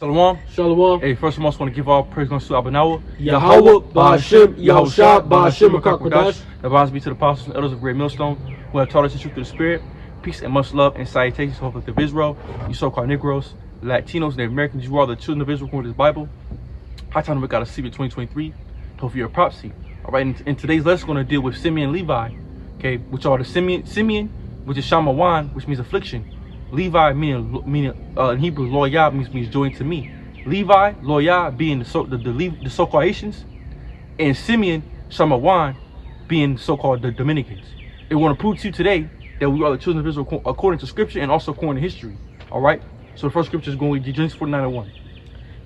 Shalom. Shalom. Hey, first of all, I just want to give all praise to Abanawa. Yahweh, Ba'Hashem, Yahushua, Ba'Hashem, Makakodash. The bonds be to the apostles and elders of Great Millstone who have taught us the truth of the Spirit. Peace and much love and salutations to the Hope of Israel, you so-called Negroes, Latinos, and Americans. You are the children of Israel according to this Bible. High time we got to see it 2023. Hope you're a prophecy. All right, in today's lesson, we're going to deal with Simeon Levi, okay, which are the Simeon, which is Shamawan, which means affliction. Levi meaning in Hebrew, Loya means joined to me. Levi, Loya being the so-called Haitians, and Simeon, Shamawan being so-called the Dominicans. They want to prove to you today that we are the children of Israel according to Scripture and also according to history. All right. So the first Scripture is going to be Genesis 49:1.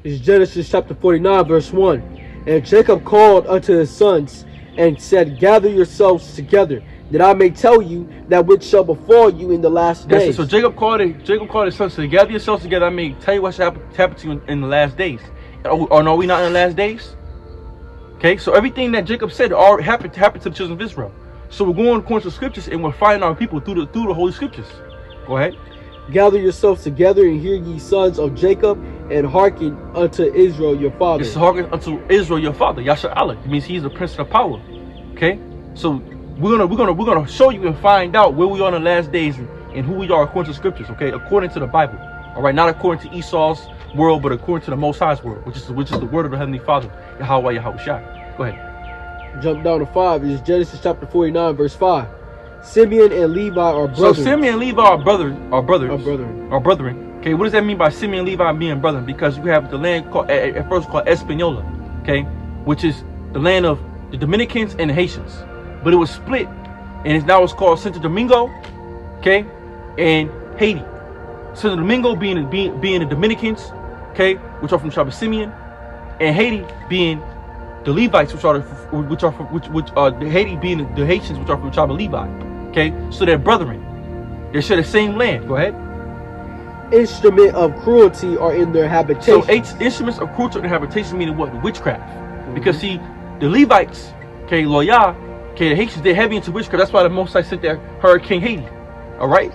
It's Genesis chapter 49, verse 1. And Jacob called unto his sons and said, "Gather yourselves together, that I may tell you that which shall befall you in the last days." So Jacob called his sons to gather yourselves together. I may tell you what shall happen to you in the last days. Or are we not in the last days? Okay, so everything that Jacob said already happened to the children of Israel. So we're going according to the Scriptures and we're finding our people through the Holy Scriptures. Go ahead. Gather yourselves together and hear ye sons of Jacob, and hearken unto Israel your father. It's hearken unto Israel your father. Yasha Allah. It means he's the prince of power. Okay, so we're gonna show you and find out where we are in the last days and who we are according to the Scriptures. Okay, according to the Bible. All right, not according to Esau's world, but according to the Most High's world, which is the word of the Heavenly Father, Yahweh Yahushua. Go ahead. Jump down to 5. It's Genesis chapter 49, verse 5. Simeon and Levi are brothers. So Simeon and Levi are brothers. Are brethren. Okay, what does that mean by Simeon and Levi being brethren? Because we have the land called at first called Espanola, okay, which is the land of the Dominicans and the Haitians, but it was split, and now it's called Santo Domingo, okay, and Haiti. Santo Domingo being the Dominicans, okay, which are from the tribe of Simeon, and Haiti being the Levites, which are the Haiti being the Haitians, which are from the tribe of Levi. Okay, so they're brethren. They share the same land. Go ahead. Instrument of cruelty are in their habitation. So instruments of cruelty in their habitation meaning what? Witchcraft. Because see, the Levites, okay, Loya, okay, the Haitians, they're heavy into witchcraft. That's why the Most High sent their Hurricane Haiti. All right,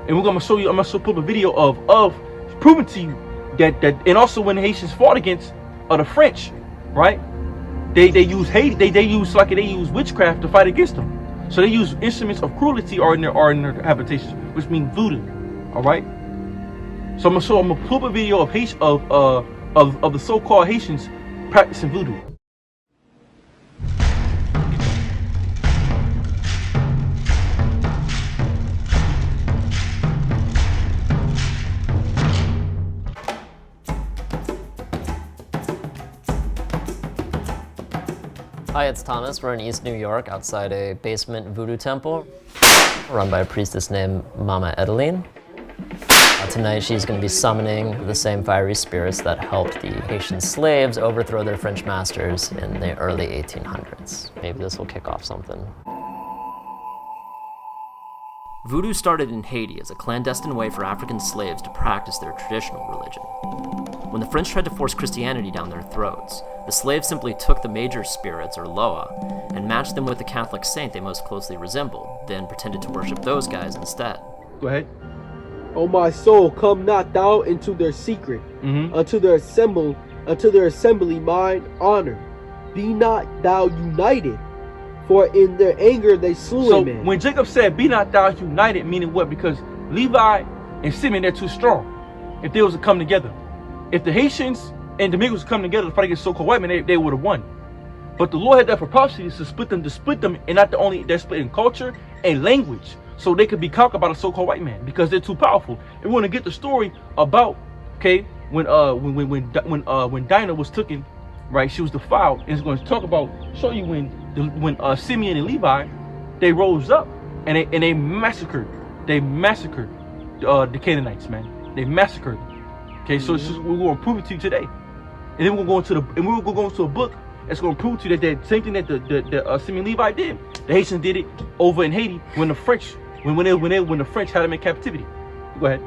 and we're gonna show you. I'm gonna put up a video of proving to you that and also when the Haitians fought against the French, right? They use Haiti. They use witchcraft to fight against them. So they use instruments of cruelty are in their habitations, which means voodoo. All right. So I'm gonna pull up a video of the so-called Haitians practicing voodoo. Hi, it's Thomas. We're in East New York outside a basement voodoo temple run by a priestess named Mama Edeline. Tonight she's going to be summoning the same fiery spirits that helped the Haitian slaves overthrow their French masters in the early 1800s. Maybe this will kick off something. Voodoo started in Haiti as a clandestine way for African slaves to practice their traditional religion. When the French tried to force Christianity down their throats, the slaves simply took the major spirits, or Loa, and matched them with the Catholic saint they most closely resembled, then pretended to worship those guys instead. Go ahead. O my soul, come not thou into their secret, unto their assembly mine honor. Be not thou united, for in their anger they slew a man. So when Jacob said, "Be not thou united," meaning what? Because Levi and Simeon, they're too strong. If they was to come together, if the Haitians and Dominicans come together to fight against so-called white men, they would have won. But the Lord had that for prophecy to split them, and not the only they're split in culture and language, so they could be conquered by the so-called white man because they're too powerful. And we want to get the story about when Dinah was taken, right? She was defiled, and it's going to show you when Simeon and Levi they rose up and they massacred the Canaanites, man. They massacred them. Okay, so it's just, we're going to prove it to you today. And then we're going to go into a book that's going to prove to you that the same thing that the Simeon Levi did. The Haitians did it over in Haiti when the French when the French had them in captivity. Go ahead.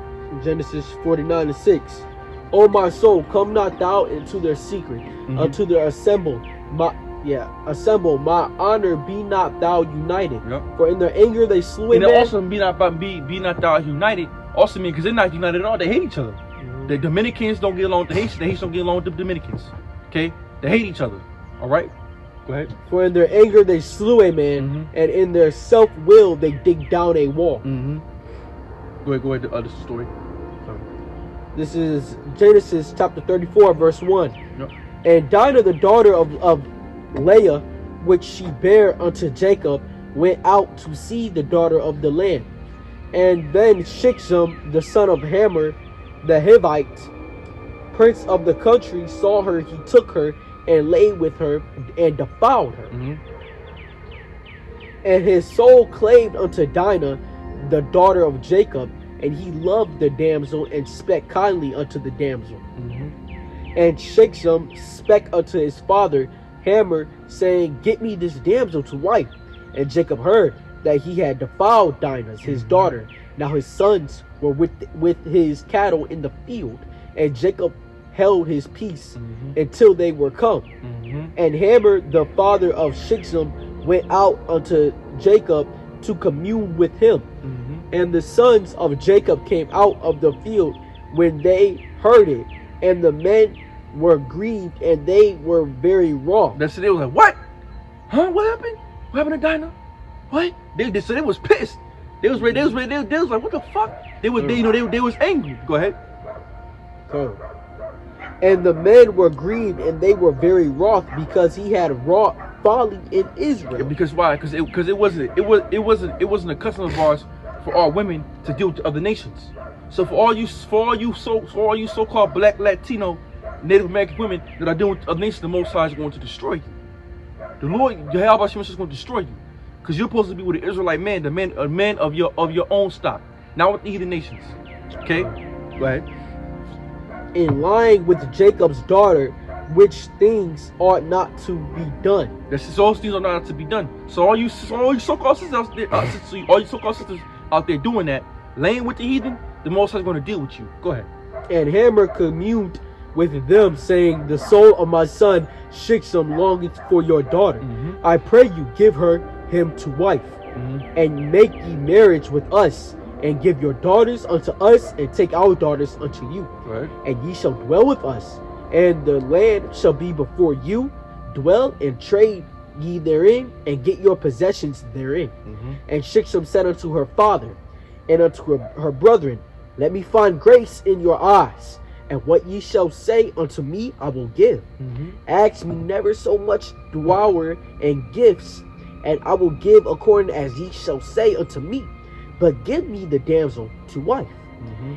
Genesis 49:6. O my soul, come not thou into their secret, unto their assemble. Assemble. My honor be not thou united. Yep. For in their anger they slew a man. And also be not thou united. Also mean because they're not united at all. They hate each other. The Dominicans don't get along with the Haitians don't get along with the Dominicans. Okay? They hate each other. Alright? Go ahead. For in their anger they slew a man, and in their self-will they dig down a wall. Go ahead, the other story. Sorry. This is Genesis chapter 34, verse 1. Yep. And Dinah, the daughter of Leah, which she bare unto Jacob, went out to see the daughter of the land. And then Shichem, the son of Hamor, the Hivite, prince of the country, saw her. He took her and lay with her and defiled her. And his soul clave unto Dinah, the daughter of Jacob, and he loved the damsel and spake kindly unto the damsel. And Shichem spake unto his father Hamor, saying, Get me this damsel to wife. And Jacob heard that he had defiled Dinah, his daughter. Now his sons were with his cattle in the field, and Jacob held his peace until they were come. And Hamor, the father of Shichem, went out unto Jacob to commune with him. And the sons of Jacob came out of the field when they heard it, and the men were grieved, and they were very wroth. That's it. They was like, what? Huh? What happened? What happened to Dinah? What? They was pissed. They was ready. They was like, what the fuck? They was they was angry. Go ahead. And the men were grieved, and they were very wroth, because he had wrought folly in Israel. Yeah, because why? Because it wasn't a custom of ours for all women to deal with other nations. So for all you so-called Black, Latino, Native American women that are dealing with other nations, the Most High is going to destroy you. The Lord, Yahweh is going to destroy you, because you're supposed to be with an Israelite man, a man of your own stock, not with the heathen nations. Okay, go ahead. In lying with Jacob's daughter, which things ought not to be done. All things are not to be done. So all you so-called sisters out there, all you so-called sisters out there doing that, laying with the heathen, the Most High is going to deal with you. Go ahead. And Hamor communed with them, saying, The soul of my son Shichem longeth for your daughter. I pray you give him to wife, and make ye marriage with us, and give your daughters unto us, and take our daughters unto you. Right. And ye shall dwell with us, and the land shall be before you. Dwell and trade ye therein, and get your possessions therein. And Shichem said unto her father and unto her brethren, Let me find grace in your eyes, and what ye shall say unto me I will give. Ask me never so much dower and gifts, and I will give according as ye shall say unto me. But give me the damsel to wife.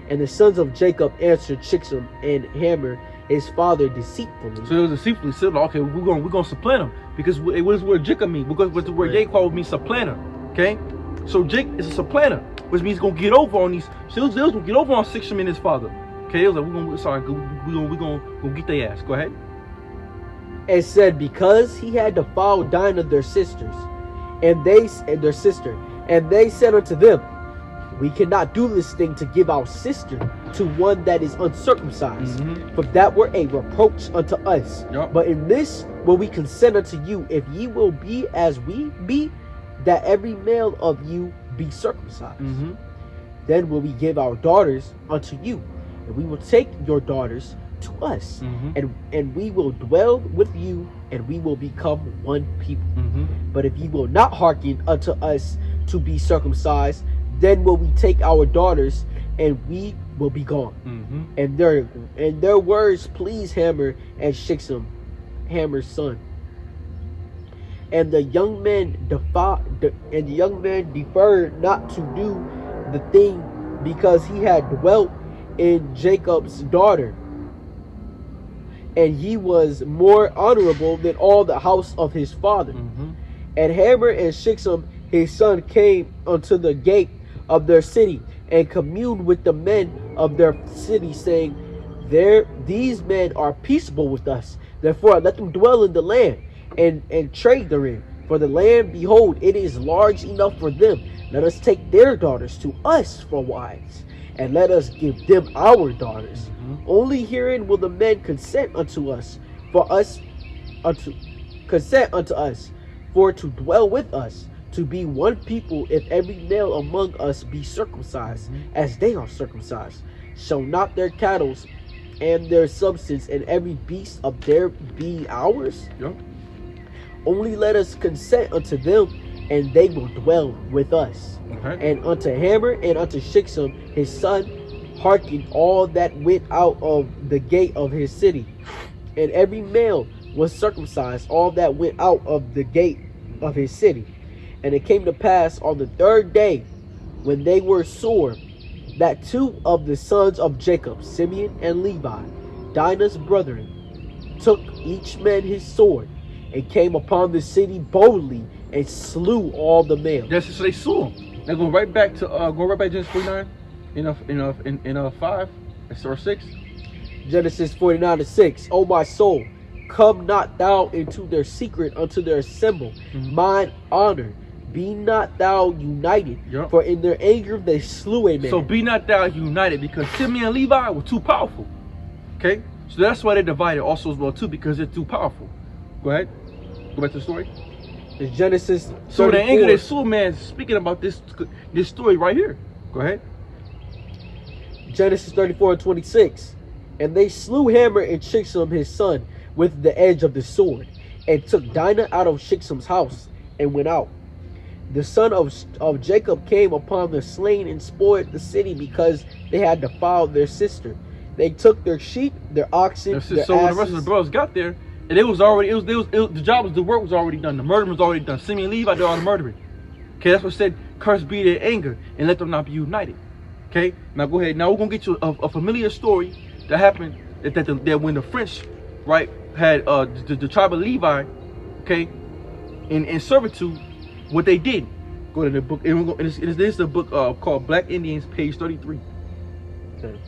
And the sons of Jacob answered Shichem and Hamor his father deceitfully. So it was deceitfully. So okay, we're gonna supplant him, because what does the word Jacob mean? Because what the word Jacob means supplanter. Okay, so Jake is a supplanter, which means he's gonna get over on these. So they was gonna get over on Shichem and his father. Okay, it was like we're gonna get their ass. Go ahead. And said, because he had defiled Dinah their sisters, and their sister, and they said unto them, We cannot do this thing to give our sister to one that is uncircumcised, for that were a reproach unto us. But in this will we consent unto you, if ye will be as we be, that every male of you be circumcised. Then will we give our daughters unto you, and we will take your daughters to us, and we will dwell with you, and we will become one people. But if ye will not hearken unto us to be circumcised, then will we take our daughters, and we will be gone. And their words pleased Hamor and Shichem, Hamor's son. And the young man deferred not to do the thing, because he had dwelt in Jacob's daughter, and he was more honorable than all the house of his father. And Hamor and Shichem his son came unto the gate of their city, and communed with the men of their city, saying, These men are peaceable with us, therefore let them dwell in the land, and trade therein. For the land, behold, it is large enough for them. Let us take their daughters to us for wives, and let us give them our daughters. Only herein will the men consent unto us, for to dwell with us, to be one people, if every male among us be circumcised, as they are circumcised. Shall not their cattle and their substance, and every beast of their be ours? Yep. Only let us consent unto them, and they will dwell with us. Okay. And unto Hammer and unto Shixam his son hearkened all that went out of the gate of his city. And every male was circumcised, all that went out of the gate of his city. And it came to pass on the third day, when they were sore, that two of the sons of Jacob, Simeon and Levi, Dinah's brethren, took each man his sword, and came upon the city boldly, and slew all the males. Yes, so they slew him. Now go right back to Genesis 49 in 5 or 6. Genesis 49:6. O my soul, come not thou into their secret unto their assembly. Mine honor, be not thou united. Yep. For in their anger they slew a man. So be not thou united, because Simeon and Levi were too powerful. Okay, so that's why they divided also as well too, because they're too powerful. Go ahead, go back to the story. It's Genesis 34. So the anger they slew man, speaking about this story right here. Go ahead. Genesis 34:26. And they slew Hammer and Shixam his son with the edge of the sword, and took Dinah out of Shixam's house, and went out. The son of Jacob came upon the slain and spoiled the city, because they had defiled their sister. They took their sheep, their oxen, their so when asses. the rest of the brothers got there, and the work was already done. The murder was already done. Simeon and Levi did all the murdering. Okay, that's what said, curse be their anger, and let them not be united. Okay, now go ahead. Now we're gonna get you a familiar story that happened that when the French, right, had the tribe of Levi, okay, in servitude, what they did. Go to the book. This is the book called Black Indians, page 33. Okay.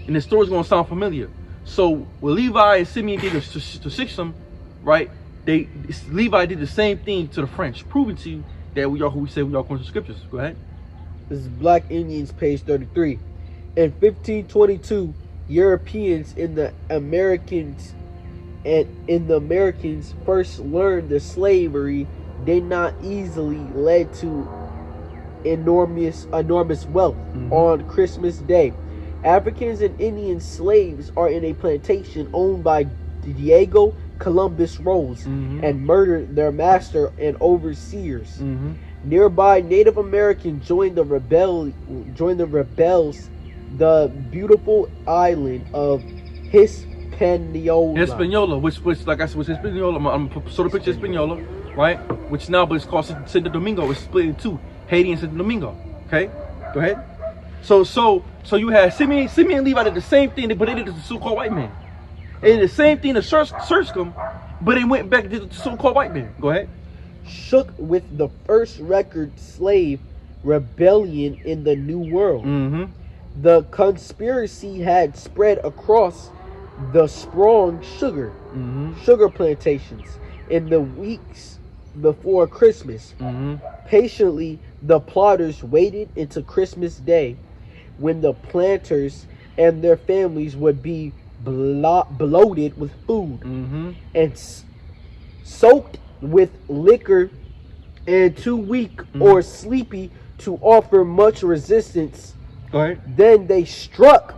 And the story's gonna sound familiar. So what Levi and Simeon did to Shixam, right? Levi did the same thing to the French, proving to you that we are who we say we are according to scriptures. Go ahead. This is Black Indians, page 33. In 1522, Europeans in the Americans first learned that slavery did not easily lead to enormous wealth. On Christmas Day, Africans and Indian slaves are in a plantation owned by Diego Columbus Rose, and murdered their master and overseers. Nearby, Native Americans joined the rebels, the beautiful island of Hispaniola, which like I said was Hispaniola. I'm sort of picture Hispaniola, right? Which now, but it's called Santo Domingo. It's split in two, Haiti and Santo Domingo. Okay, go ahead. So you had Simeon and Levi did the same thing, but they did it to the so-called white man. They did the same thing to search them, but they went back to the so-called white man. Go ahead. Shook with the first record slave rebellion in the New World. The conspiracy had spread across the sprawling sugar plantations in the weeks before Christmas. Patiently, the plotters waited until Christmas Day, when the planters and their families would be bloated with food and soaked with liquor, and too weak or sleepy to offer much resistance. Go ahead. Then they struck,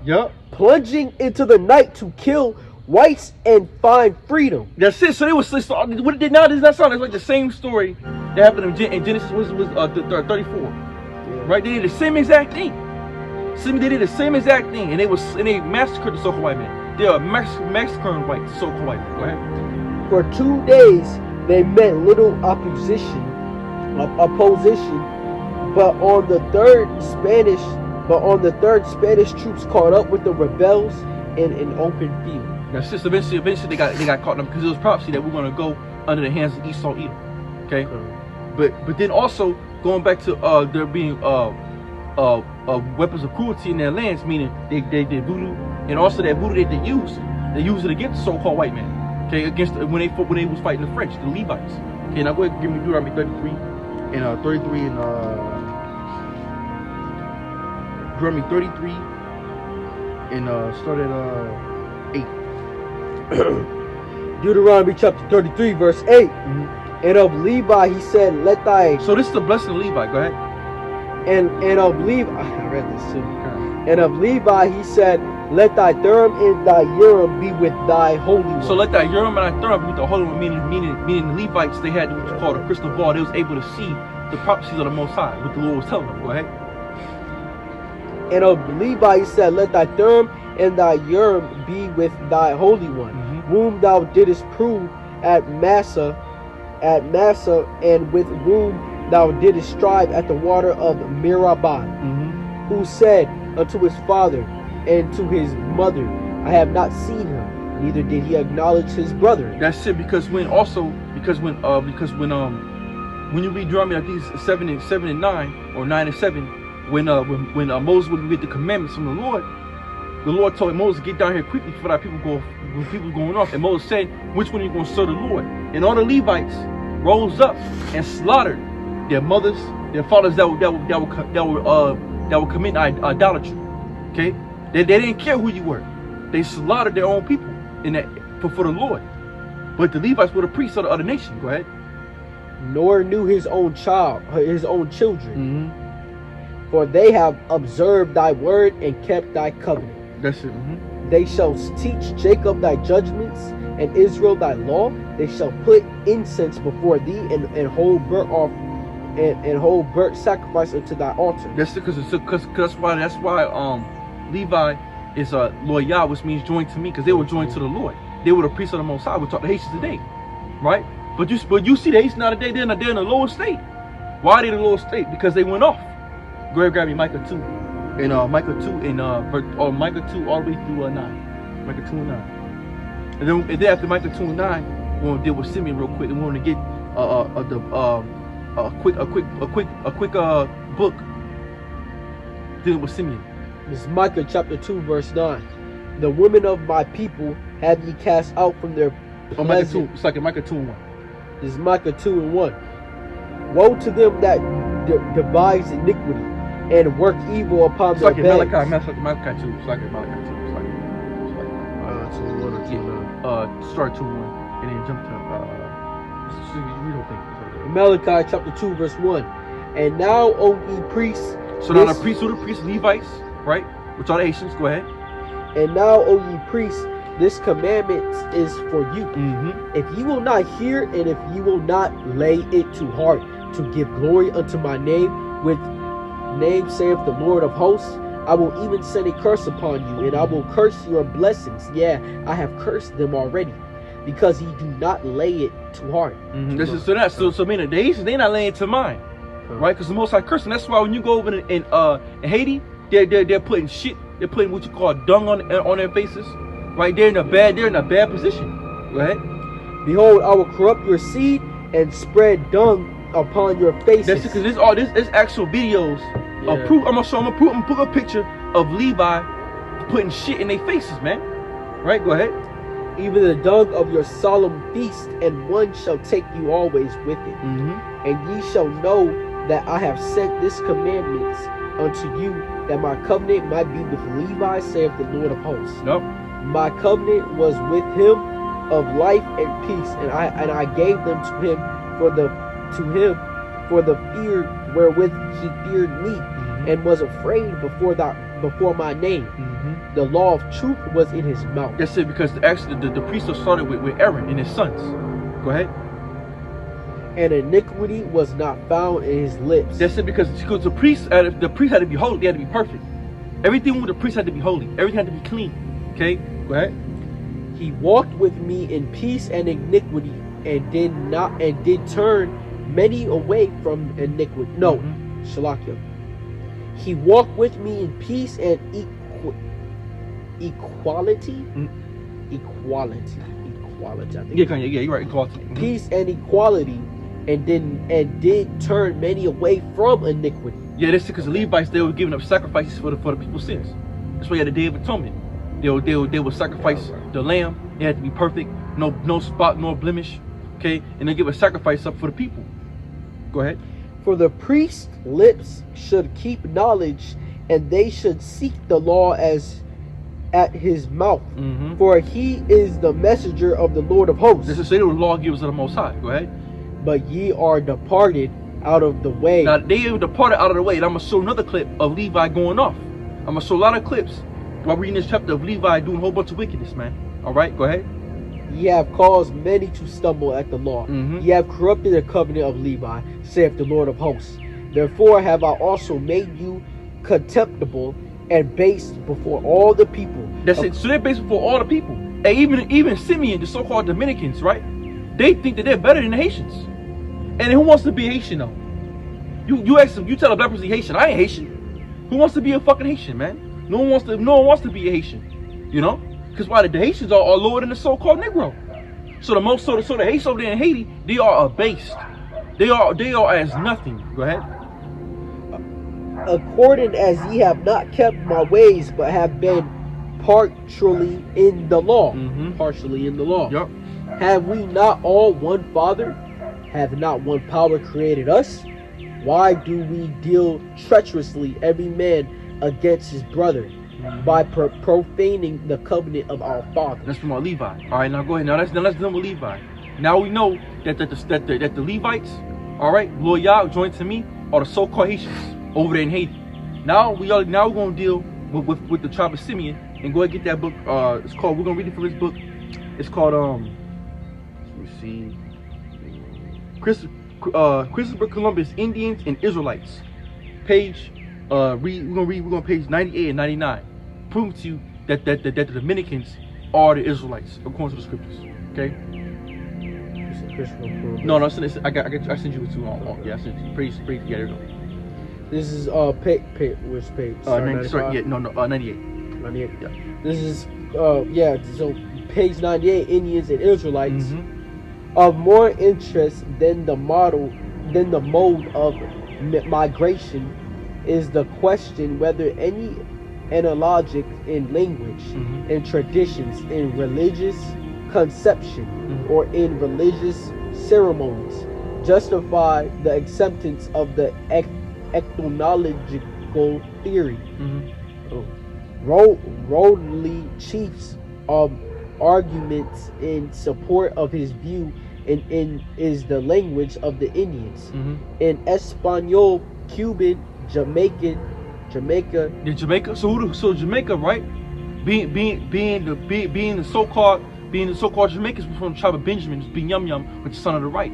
plunging into the night to kill whites and find freedom. That's it. So they was what it did now. Does not sound like the same story that happened in Genesis was 34, right? They did the same exact thing. They did the same exact thing, and they massacred the so-called white man. They are massacring white, so-called white man. Go ahead. For 2 days they met little opposition, but on the third Spanish troops caught up with the rebels in an open field. That's just eventually they got caught up, because it was prophecy that we're gonna go under the hands of Esau Edom. Okay, but then also going back to there being weapons of cruelty in their lands, meaning they did voodoo, and also that voodoo they used it against the so-called white man. Okay, against when they was fighting the French, the Levites. Okay, now go ahead and give me Deuteronomy 33 and 33 and Deuteronomy 33 and start at 8. Deuteronomy chapter 33 verse 8. And of Levi he said, let thy... So this is the blessing of Levi. Go ahead. And of Levi, I read this too. And of Levi he said, Let thy Thummim and thy Urim be with thy Holy One. So let that Urim and that Thummim be with the Holy One, meaning the Levites, they had what you call a crystal ball. They was able to see the prophecies of the Most High, what the Lord was telling them. Go ahead. And of Levi he said, let thy Thummim and thy Urim be with thy Holy One, whom thou didst prove at Massa, and with whom thou didst strive at the water of Meribah, who said unto his father and to his mother, I have not seen him, neither did he acknowledge his brother. That's it. Because when you read Deuteronomy, I think it's 7 and 9 or 9 and 7, when Moses would get the commandments from the Lord told Moses, get down here quickly before that people going off. And Moses said, which one are you going to serve the Lord? And all the Levites rose up and slaughtered their mothers, their fathers that were committing idolatry. Okay, they didn't care who you were. They slaughtered their own people in that for the Lord. But the Levites were the priests of the other nation. Go ahead. Nor knew his own children, for they have observed thy word and kept thy covenant. That's it. They shall teach Jacob thy judgments and Israel thy law. They shall put incense before thee and hold burnt sacrifice unto thy altar. That's because that's why Levi is loyal, which means joined to me, because they were joined to the Lord. They were the priests of the Most High. We taught the Haitians today, right? But you see the Haitians now today, they're in the lower state. Why are they in the lower state? Because they went off. Go ahead, grab me Micah 2. And Micah 2 and Micah 2 all the way through 9. Micah 2 and 9. And then after Micah 2 and 9, we're gonna deal with Simeon real quick, and we're gonna get a quick book dealing with Simeon. This is Micah chapter 2 verse 9. The women of my people have ye cast out from their Micah 2. It's like Micah 2 and 1. This is Micah 2 and 1. Woe to them that devise iniquity and work evil upon their beds. Malachi 2. It's like Malachi 2. Start 2 and 1 and then jump to read whole thing. Malachi chapter 2 verse 1. And now, O ye priests. So now the priests Levites, right? Which are the Haitians. Go ahead. And now, O ye priests, this commandment is for you. If ye will not hear, and if ye will not lay it to heart, to give glory unto my name, with name saith the Lord of hosts, I will even send a curse upon you, and I will curse your blessings. Yeah, I have cursed them already, because ye do not lay it to heart. So meaning the Haitians, they not laying it to mind, right? Because the Most High cursing. That's why when you go over in Haiti, they're putting shit. They're putting what you call dung on their faces, right? They're in a bad position. Go ahead. Behold, I will corrupt your seed and spread dung upon your faces. That's because this actual videos of proof. I'm gonna put a picture of Levi putting shit in their faces, man. Right? Go ahead. Even the dung of your solemn feast, and one shall take you always with it. And ye shall know that I have sent this commandments unto you, that my covenant might be with Levi, saith the Lord of hosts. My covenant was with him of life and peace, and I gave them to him for the fear wherewith he feared me, and was afraid before my name. The law of truth was in his mouth. That's it, because actually the priesthood started with Aaron and his sons. Go ahead. And iniquity was not found in his lips. That's it, because the priest had to be holy. They had to be perfect. Everything with the priest had to be holy. Everything had to be clean. Okay, go ahead. He walked with me in peace and iniquity, and did turn many away from iniquity. No, Shalakia. He walked with me in peace and equality. Equality. I think. Yeah, you're right. Equality. Peace and equality, and did turn many away from iniquity. Yeah, that's because the Levites, they were giving up sacrifices for the people's sins. That's why you had the Day of Atonement. They would sacrifice the lamb. It had to be perfect, no spot, no blemish. Okay, and they give a sacrifice up for the people. Go ahead. For the priest's lips should keep knowledge, and they should seek the law as at his mouth. For he is the messenger of the Lord of hosts. This is the lawgivers of the Most High. Go ahead. But ye are departed out of the way. Now they were departed out of the way. And I'm gonna show another clip of Levi going off. I'm gonna show a lot of clips while reading this chapter of Levi doing a whole bunch of wickedness, man. All right, go ahead. Ye have caused many to stumble at the law. Ye have corrupted the covenant of Levi, saith the Lord of hosts. Therefore have I also made you contemptible and base before all the people. That's it. So they're based before all the people. And even Simeon, the so-called Dominicans, right? They think that they're better than the Haitians. And who wants to be Haitian though? You ask them, you tell a black person Haitian. I ain't Haitian. Who wants to be a fucking Haitian, man? No one wants to be a Haitian. You know? Because why the Haitians are lower than the so-called Negro. So the Haitians over there in Haiti, they are abased. They are as nothing. Go ahead. According as ye have not kept my ways, but have been partially in the law. Partially in the law. Yep. Have we not all one Father? Have not one power created us? Why do we deal treacherously every man against his brother by profaning the covenant of our father? That's from our Levi. All right, now go ahead. Now let's done with Levi. Now we know that the Levites, all right, loyal joined to me, are the so-called Haitians over there in Haiti. Now we're gonna deal with the tribe of Simeon and go ahead and get that book. We're gonna read it from this book. It's called let me see. Christopher Columbus, Indians and Israelites. Page we're gonna page 98 and 99. Proving to you that the Dominicans are the Israelites according to the scriptures. Okay. No, I send you it too. Yeah, I sent it. Praise. Yeah, there you go. This is which page? 98. 98. 98. Yeah. This is so page 98, Indians and Israelites. Of more interest than the mode of migration is the question whether any analogic in language, in traditions, in religious conception, or in religious ceremonies justify the acceptance of the ethnological theory. Roadley chiefs arguments in support of his view is the language of the Indians. In Espanol, Cuban, Jamaica. Yeah, Jamaica. So Jamaica, right? Being the so-called Jamaicans from the tribe of Benjamin, being Yum, which is son of the right.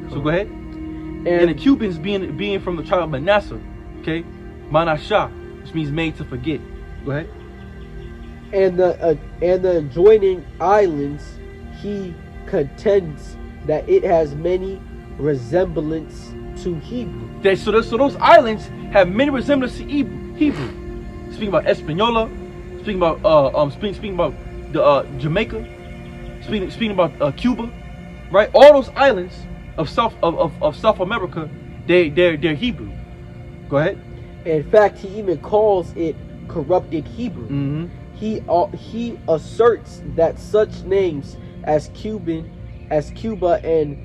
So go ahead. And the Cubans being from the tribe of Manasseh, okay, Manasha, which means made to forget. Go ahead. And the adjoining islands, he contends that it has many resemblance to Hebrew. So those islands have many resemblance to Hebrew. Speaking about Espanola, speaking about the Jamaica, speaking about Cuba, right? All those islands of South America, they're Hebrew. Go ahead. In fact, he even calls it corrupted Hebrew. He asserts that such names as Cuba and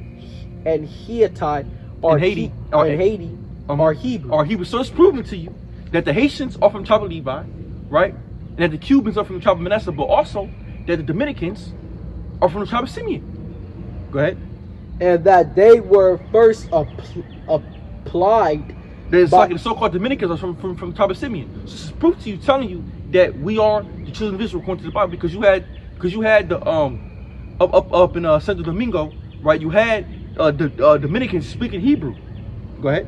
Hittite are Haiti are Hebrew. So it's proven to you that the Haitians are from the tribe of Levi, right? And that the Cubans are from the tribe of Manasseh, but also that the Dominicans are from the tribe of Simeon. Go ahead. And that they were first applied. The so-called Dominicans are from the tribe of Simeon. So this is proof to you, telling you that we are the children of Israel according to the Bible, because you had the up in Santo Domingo, right? You had the Dominicans speaking Hebrew. Go ahead.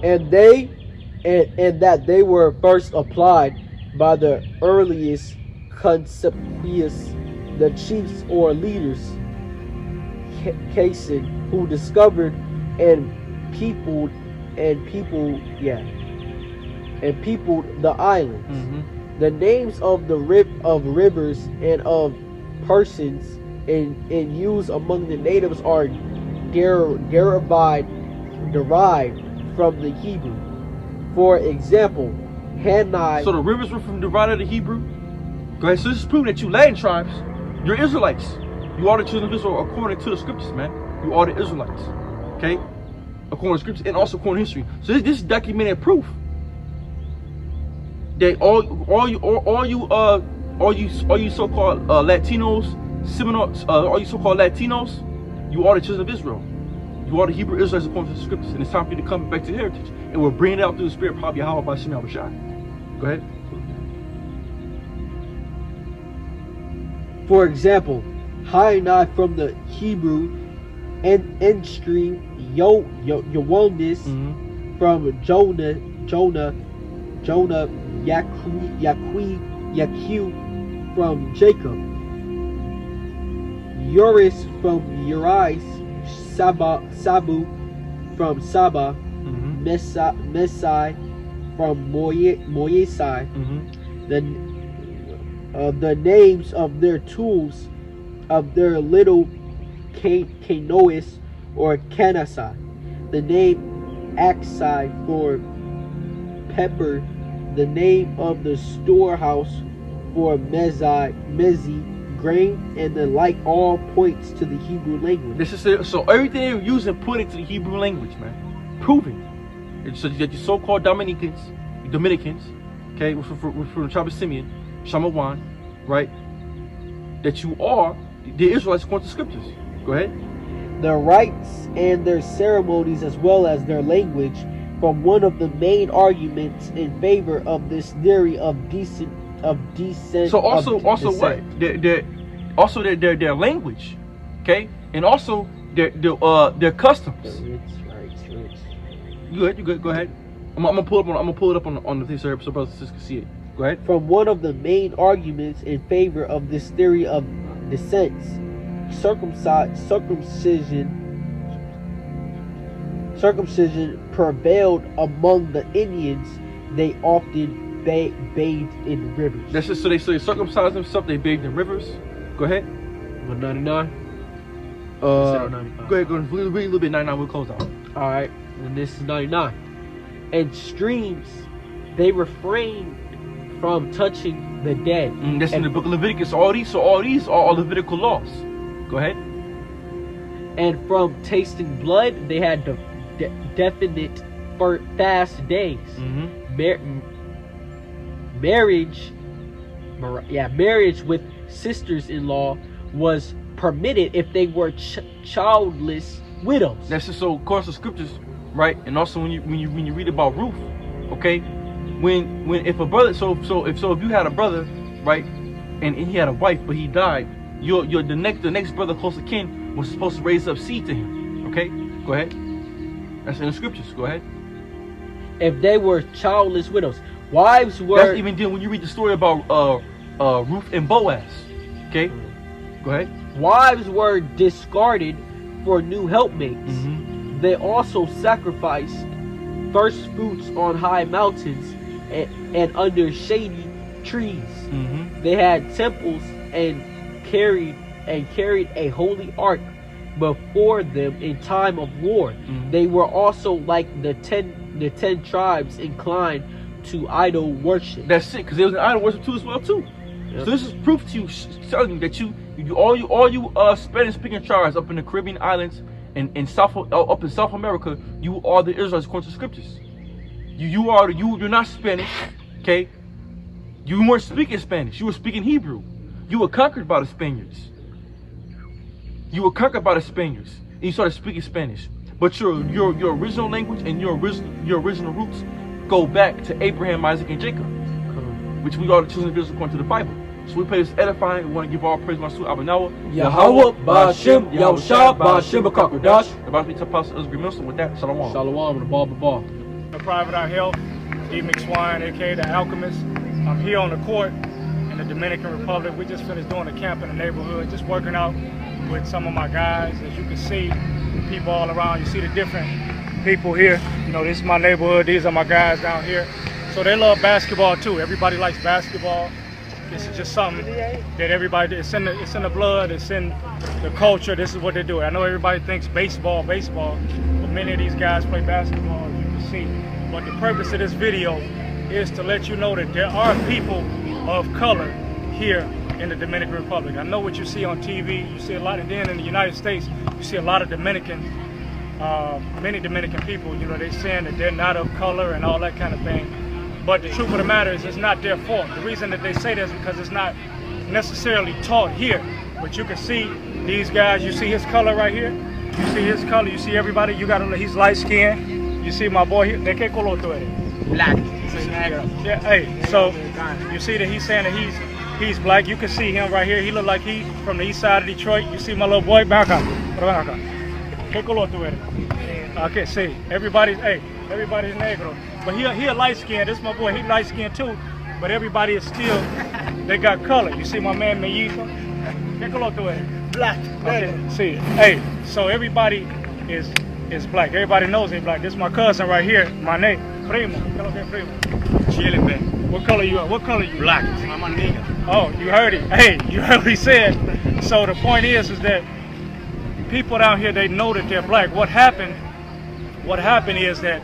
And that they were first applied by the earliest conspicuous, the chiefs or leaders, Cason, who discovered and peopled the islands. The names of the rivers and of persons in use among the natives are derived from the Hebrew. For example, Hanai. So the rivers were from derived to Hebrew. Go ahead. So this is proving that you Latin tribes, you're Israelites. You are the children of Israel according to the scriptures, man. You are the Israelites. Okay? According to scriptures and also according to history. So this is documented proof that all you so-called Latinos, Seminoles, all you so-called Latinos, you are the children of Israel. You are the Hebrew Israelites according to the scriptures, and it's time for you to come back to the heritage. And we'll bring it out through the Spirit, probably how by Simeon Dominicans. Go ahead. For example, Hainai from the Hebrew, and Enstream, Yowonis from Jonah, Yaqui from Jacob, Uris from Urias, Sabu from Saba, Mesai from Moyesai. The names of their tools, of their little Canois or Canasai. The name Axai for pepper. The name of the storehouse for Mezi, grain, and the like, all points to the Hebrew language. This is it. So everything they're using, put it to the Hebrew language, man. Proving. So that your so-called Dominicans, okay, we're from the tribe of Simeon, Shamawan, right? That you are the Israelites according to scriptures. Go ahead. Their rites and their ceremonies, as well as their language, from one of the main arguments in favor of this theory of descent. So also what? Their language, okay, and also their customs. You good? Go ahead. I'm gonna pull it up on the thing so brothers and sisters can see it. Go ahead. From one of the main arguments in favor of this theory of descents, circumcision prevailed among the Indians. They often bathed in rivers. That's just so they circumcised themselves. They bathed in rivers. Go ahead. 199. Go ahead. Go read a little bit. 99. We'll close out. All right. And this is 99. And streams, they refrained from touching the dead. That's in the book of Leviticus. All these are Levitical laws. Go ahead. And from tasting blood, they had definite fast days. Marriage with sisters-in-law was permitted if they were childless widows. That's just so according to scriptures, right? And also when you read about Ruth, okay, when if a brother, so if you had a brother, right, and he had a wife but he died, the next brother close to kin was supposed to raise up seed to him. Okay, go ahead. That's in the scriptures. Go ahead. If they were childless widows, wives were. That's even then when you read the story about Ruth and Boaz. Okay, go ahead. Wives were discarded for new helpmates. They also sacrificed first fruits on high mountains and under shady trees. They had temples and carried a holy ark before them in time of war. They were also like the ten tribes inclined to idol worship. That's it, because there was an idol worship too as well too. Yep. So this is proof to you, telling you that all you Spanish speaking tribes up in the Caribbean islands and up in South America, you are the Israelites according to scriptures. You're not Spanish, okay? You weren't speaking Spanish. You were speaking Hebrew. You were conquered by the Spaniards. And you started speaking Spanish. But your original language and your original roots go back to Abraham, Isaac, and Jacob, which we are the children of Israel according to the Bible. So we pray this edifying. We want to give all praise to Abanawa. Yahweh, Ba'ashem, Yahushua, Ba'ashem, B'Kakodash. About to be Apostle Ezra Milson. With that, Shalom. Shalom, with a ball. The Private Eye Health, Steve McSwine, aka The Alchemist. I'm here on the court in the Dominican Republic. We just finished doing a camp in the neighborhood, just working out with some of my guys. As you can see, people all around. You see the different people here. You know, this is my neighborhood. These are my guys down here. So they love basketball too. Everybody likes basketball. This is just something that everybody, it's in the blood, it's in the culture. This is what they do. I know everybody thinks baseball, but many of these guys play basketball, as you can see. But the purpose of this video is to let you know that there are people of color here in the Dominican Republic. I know what you see on TV, you see a lot, and then in the United States, you see a lot of many Dominican people, you know, they're saying that they're not of color and all that kind of thing. But the truth of the matter is it's not their fault. The reason that they say that is because it's not necessarily taught here. But you can see these guys, you see his color right here? You see his color, you see everybody, he's light skinned. You see my boy here, ¿de qué color tú eres? Black, soy negro. Yeah, hey, so you see that he's saying that He's black. You can see him right here. He look like he from the east side of Detroit. You see my little boy? Back up. ¿Qué color tú eres? Okay, see. Everybody's negro. But he a light skin. This is my boy. He light skin too. But everybody is still, they got color. You see my man Mellizo? ¿Qué color tú eres? Black. Okay, see. Hey, so everybody is black. Everybody knows they're black. This is my cousin right here. My name, Primo. ¿Qué lo que es Primo? Chile, man. What color you are? What color you? Black. I'm a nigga. Oh, you heard it. Hey, you heard what he said. So the point is that people down here, they know that they're black. What happened is that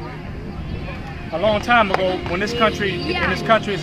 a long time ago, when this country is